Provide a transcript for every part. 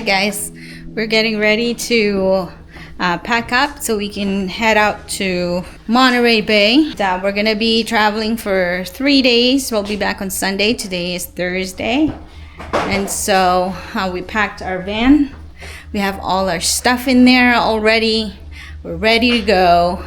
Alright guys, we're getting ready to pack up so we can head out to Monterey Bay. We're gonna be traveling for 3 days. We'll be back on Sunday. Today is Thursday. And so we packed our van. We have all our stuff in there already. We're ready to go.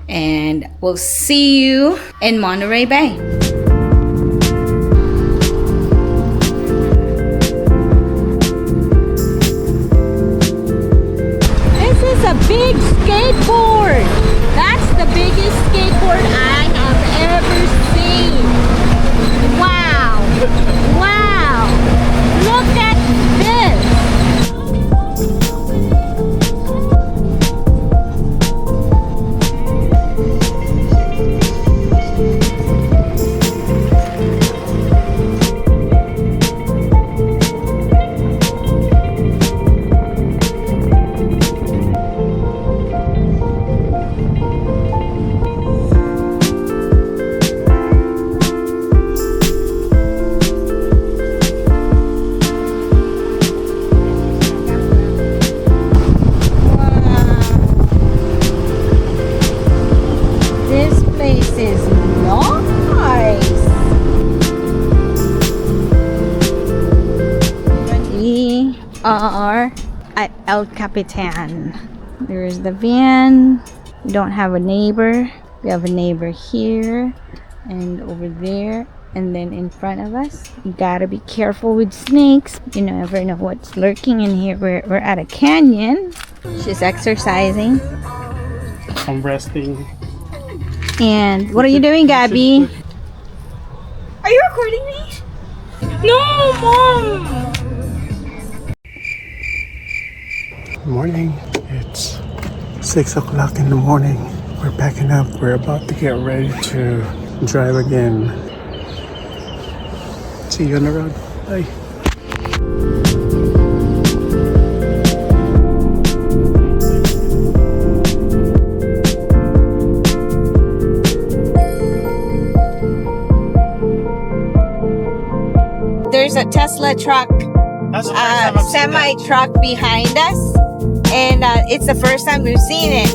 And we'll see you in Monterey Bay. A big skateboard. That's the biggest skateboard I have ever seen. Wow. Wow. Look at this. Are at El Capitan. There's the van. We don't have a neighbor. We have a neighbor here and over there, and then in front of us. You gotta be careful with snakes. You never know what's lurking in here. We're at a canyon. She's exercising. I'm resting. And what are you doing, Gabby? Are you recording me? No, Mom! Morning. It's 6 o'clock in the morning. We're packing up. We're about to get ready to drive again. See you on the road. Bye. There's a Tesla truck, semi truck behind us. And it's the first time we've seen it.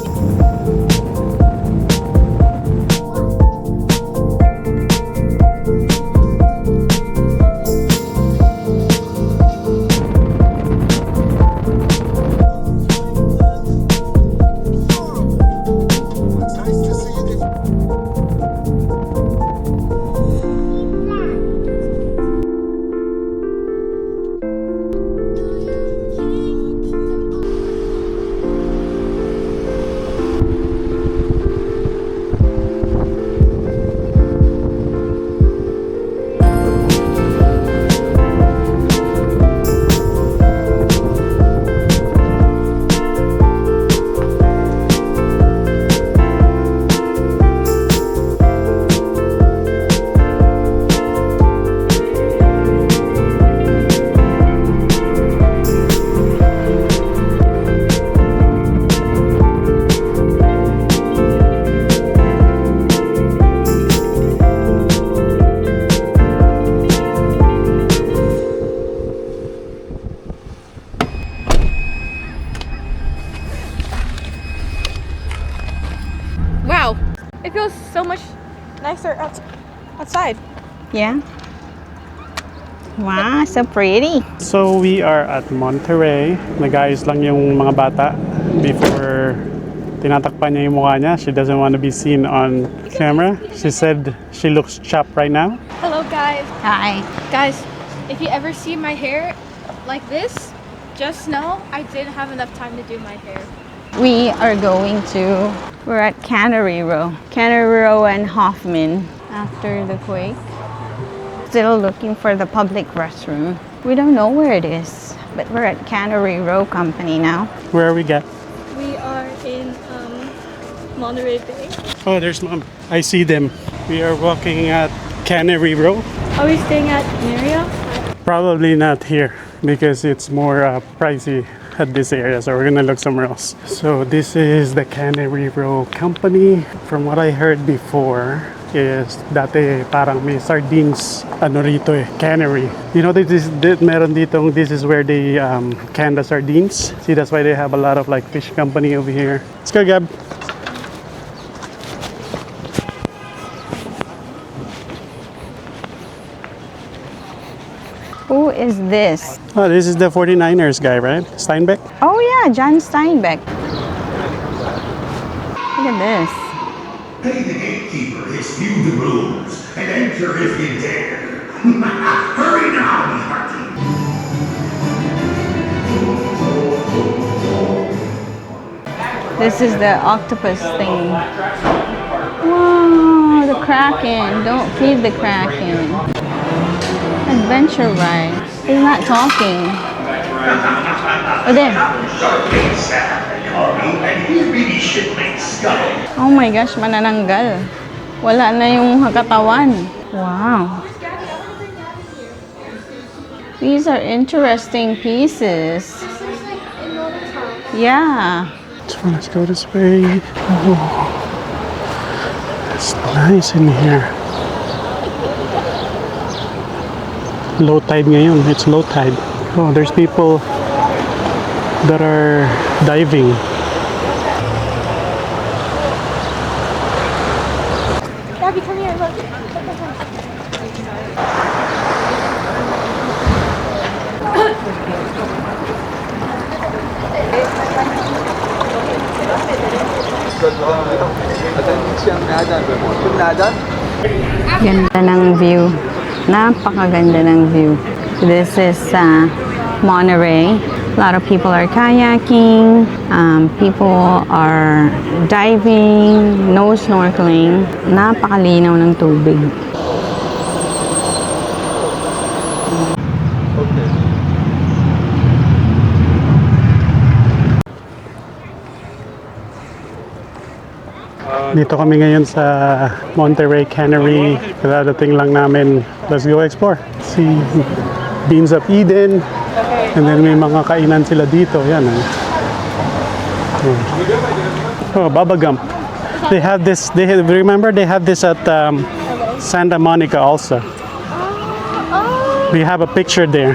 Wow, it feels so much nicer outside. Yeah. Wow, so pretty. So we are at Monterey. Nag-ayos lang yung mga bata before tinatakpan niya yung mukha niya. She doesn't want to be seen on camera. She said she looks chapped right now. Hello guys. Hi. Guys, if you ever see my hair like this, just know I didn't have enough time to do my hair. We are going to, we're at Cannery Row and Hoffman after the quake. Still looking for the public restroom. We don't know where it is, but we're at Cannery Row Company now. Where are we at? We are in Monterey Bay. Oh, there's Mom. I see them. We are walking at Cannery Row. Are we staying at Marriott? Probably not here because it's more pricey at this area, so we're gonna look somewhere else. So this is the Cannery Row Company. From what I heard before, is dati parang may sardines ano rito cannery. You know, meron ditong, this is where they can the sardines. See, that's why they have a lot of like fish company over here. Let's go, Gab. Who is this? Oh, this is the 49ers guy, right? Steinbeck? Oh yeah, John Steinbeck. Look at this. Pay the gatekeeper his few doubloons and enter if you dare. Hurry now, me hearty. This is the octopus thing. Wow, the Kraken. Don't feed the Kraken. Adventure ride. He's not talking. Oh, there. Oh my gosh, manananggal. Wala na yung katawan. Wow. These are interesting pieces. Yeah. So let's go this way. Oh, it's nice in here. Low tide ngayon. It's low tide. Oh, there's people that are diving. Gabby, come here, look. Ganda ng view. Napakaganda ng view. This is Monterey. A lot of people are kayaking. People are diving. No snorkeling. Napakalinaw ng tubig. Dito kami ngayon sa Monterey Cannery. Kadadating lang namin. Let's go explore. See Beans of Eden. And then may mga kainan sila dito. Yan. Oh, Baba Gump. They have this, remember they have this at Santa Monica also. We have a picture there.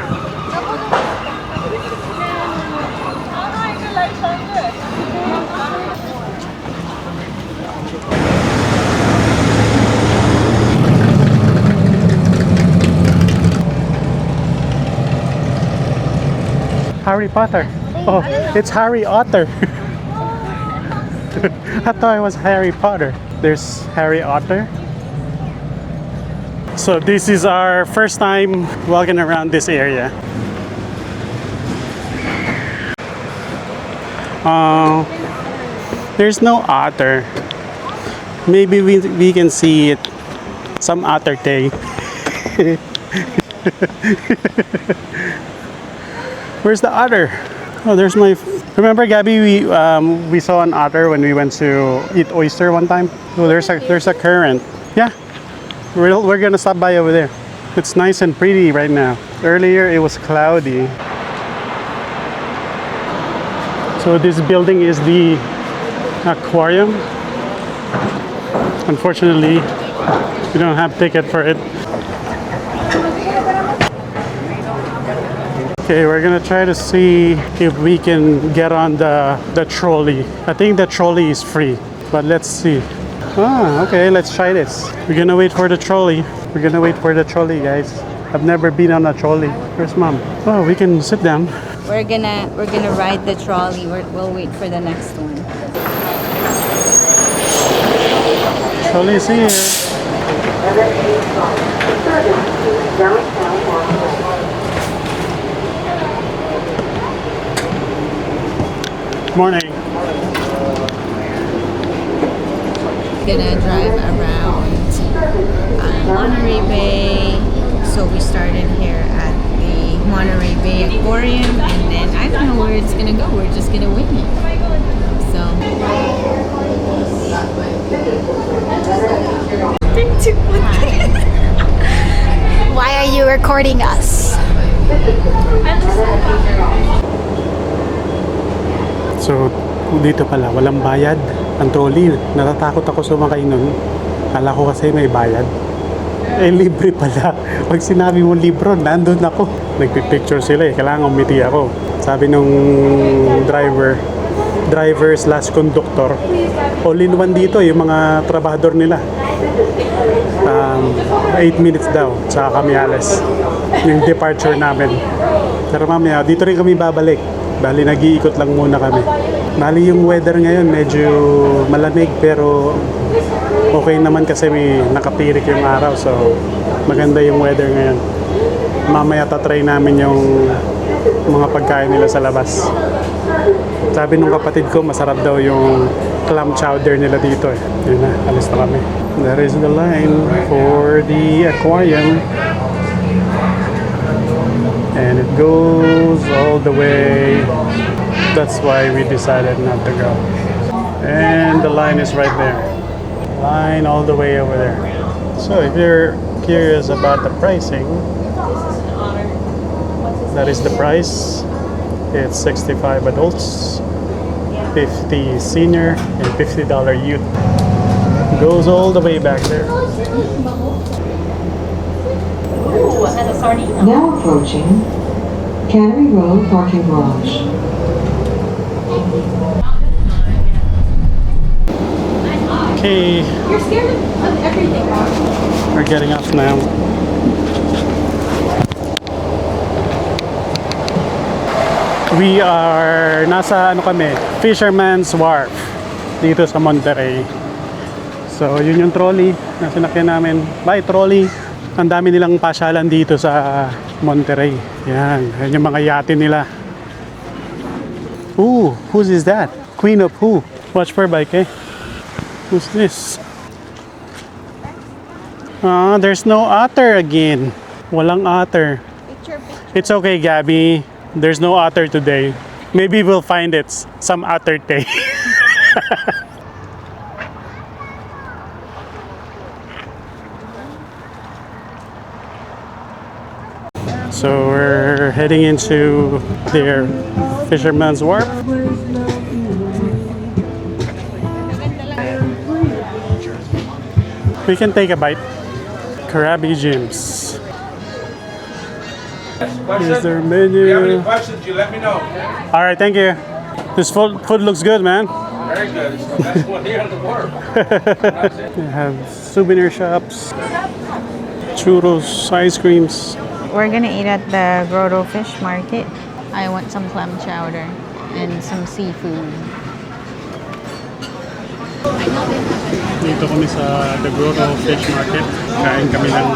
Harry Potter. Oh, it's Harry Otter. I thought it was Harry Potter. There's Harry Otter. So this is our first time walking around this area. There's no otter. Maybe we can see it some other day. Where's the otter? Oh, there's my. Remember, Gabby, we saw an otter when we went to eat oyster one time. Oh, there's a current. Yeah, we're gonna stop by over there. It's nice and pretty right now. Earlier it was cloudy. So this building is the aquarium. Unfortunately, we don't have ticket for it. Okay, we're gonna try to see if we can get on the trolley. I think the trolley is free, but let's see. Ah, okay, let's try this. We're gonna wait for the trolley. We're gonna wait for the trolley, guys. I've never been on a trolley. Where's Mom? Oh, we can sit down. We're gonna ride the trolley. We'll wait for the next one. Trolley is here. Morning. Gonna drive around Monterey Bay. So we started here at the Monterey Bay Aquarium, and then I don't know where it's gonna go. We're just gonna wing it. So. 3, 2, 1. Why are you recording us? So, dito pala, walang bayad ang trolley. Natatakot ako sumakay nun. Kala ko kasi may bayad. Eh, libre pala. Pag sinabi mo libro, nandun ako. Nagpipicture sila eh. Kailangan umiti ako. Sabi nung driver/conductor, all-in-one dito yung mga trabahador nila. 8 minutes daw, tsaka kami alas. Yung departure namin. Pero mamaya, dito rin kami babalik. Bali, nag-iikot lang muna kami. Bali, yung weather ngayon medyo malamig pero okay naman kasi may nakapirik yung araw. So, maganda yung weather ngayon. Mamaya tatry namin yung mga pagkain nila sa labas. Sabi nung kapatid ko, masarap daw yung clam chowder nila dito eh. Yun na, alis na kami. That is the line for the aquarium. And it goes all the way. That's why we decided not to go. And the line is right there. Line all the way over there. So if you're curious about the pricing, that is the price. It's 65 adults, 50 senior, and $50 youth. Goes all the way back there. Now approaching Cannery Road Parking Garage. Okay, You're scared of everything. we're getting off now. We are nasa Fisherman's Wharf dito sa Monterey. So yun yung trolley na sinakyan namin. Bye trolley. Ang dami nilang pasyalan dito sa Monterey. Yan yung mga yate nila. Ooh, whose is that? Queen of who? Watch for bike eh. Who's this? Ah, there's no otter again. Walang otter. It's okay, Gabby. There's no otter today. Maybe we'll find it some other day. So we're heading into their Fisherman's Wharf. We can take a bite. Krabby Gyms. Here's their menu. If you have any questions, you let me know. All right, thank you. This food looks good, man. Very good. It's the best one here on the wharf. They have souvenir shops, churros, ice creams. We're gonna eat at the Grotto Fish Market. I want some clam chowder and some seafood. Dito kami sa the Grotto Fish Market. Kain kami ng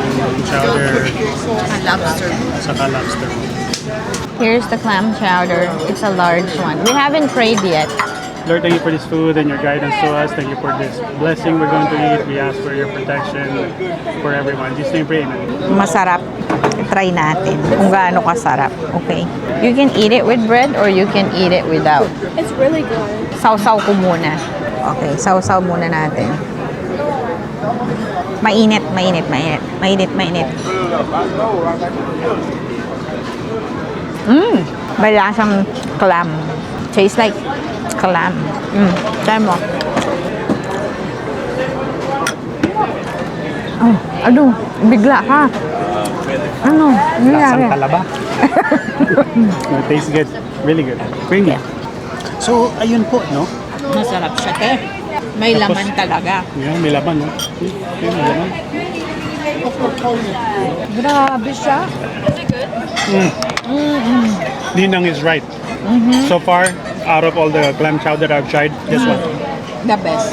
chowder saka lobster. Here's the clam chowder. It's a large one. We haven't prayed yet. Lord, thank you for this food and your guidance to us. Thank you for this blessing we're going to eat. We ask for your protection for everyone. Just name pray, amen. Masarap. Try natin kung gaano kasarap. Okay. You can eat it with bread or you can eat it without. It's really good. Sausaw ko muna. Okay, sausaw muna natin. Mainit, mainit, mainit. Mainit, mainit. May lasang clam. Tastes like clam. Try mo. Oh, ano? Bigla ka. Ano? Nangyari? Lasang talaba. It tastes good. Really good. Creamy. So, ayun po, no? Masarap siya, te. May Tapos, laman talaga. Yeah, may laman, no? Yeah, may laman. Grabe siya. Ninang is right. So far, out of all the clam chowder I've tried, this one. The best.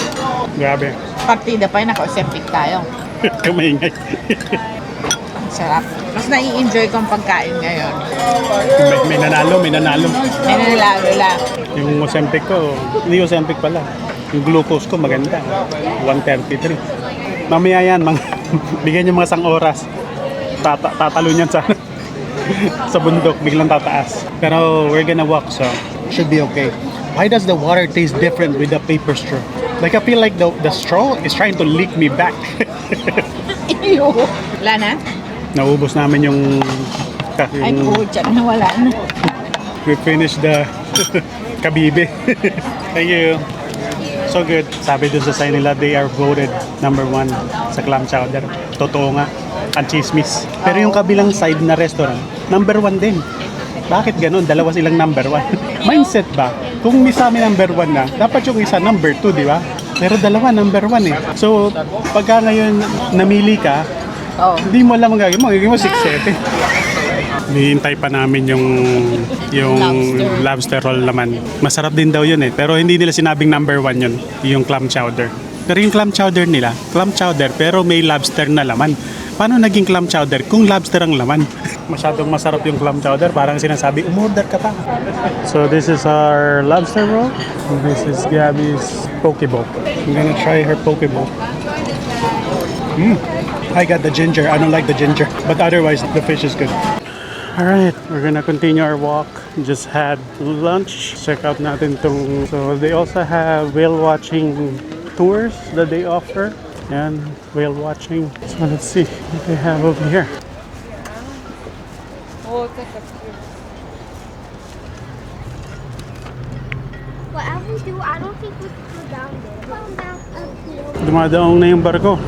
Grabe. Partida pa yun, naka-septic tayo. Kumaingay. Sarap. Mas nai-enjoy ko ang pagkain ngayon. may nanalo, may nanalo. May nalala. Yung Ozempic ko, hindi Ozempic pala. Yung glucose ko maganda. 133. Mamaya yan, bigyan niyo mga 1 oras. Tatalo niyan sa sa bundok, biglang tataas. Pero we're gonna walk, so should be okay. Why does the water taste different with the paper straw? Like I feel like the straw is trying to lick me back. Ew. Wala na? Naubos namin yung Ay, pucha na, wala na. we finished the kabibe. Thank you. So good. Sabi dun sa sign nila, they are voted number 1 sa clam chowder. Totoo nga. Ang chismis. Pero yung kabilang side na restaurant, number 1 din. Bakit ganun? Dalawa silang number 1. Mindset ba? Kung may sa amin number 1 na, dapat yung isa number 2, di ba? Pero dalawa number 1 eh. So, pagka ngayon namili ka, hindi mo alam ang gagawin mo. Gagawin mo 6-7. Hihintay pa namin yung lobster roll naman. Masarap din daw yun eh. Pero hindi nila sinabing number 1 yun. Yung clam chowder. Pero yung clam chowder nila, clam chowder pero may lobster na laman. Paano naging clam chowder kung lobster ang laman? Masyadong masarap yung clam chowder. Parang sinasabi, umorder ka pa. So this is our lobster roll. This is Gabby's poke bowl. I'm gonna try her poke bowl. I got the ginger. I don't like the ginger. But otherwise, the fish is good. Alright, we're gonna continue our walk. Just had lunch. Check out natin tong... So they also have whale watching tours that they offer. And whale watching. So let's see what they have over here. Whatever we do, I don't think we can go down there. Come down up here. Dumadaong na yung barko.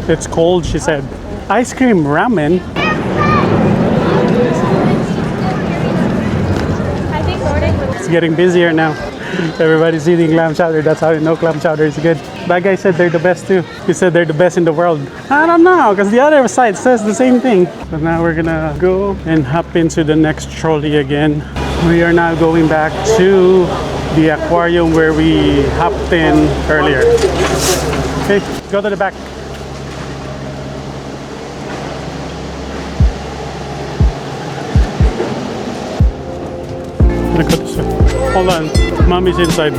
It's cold, she said. Ice cream ramen. I think Nordic would. It's getting busier now. Everybody's eating clam chowder. That's how you know clam chowder is good. That guy said they're the best too. He said they're the best in the world. I don't know, because the other side says the same thing. But now we're gonna go and hop into the next trolley again. We are now going back to the aquarium where we hopped in earlier. Okay, go to the back. Hold on, mommy's inside.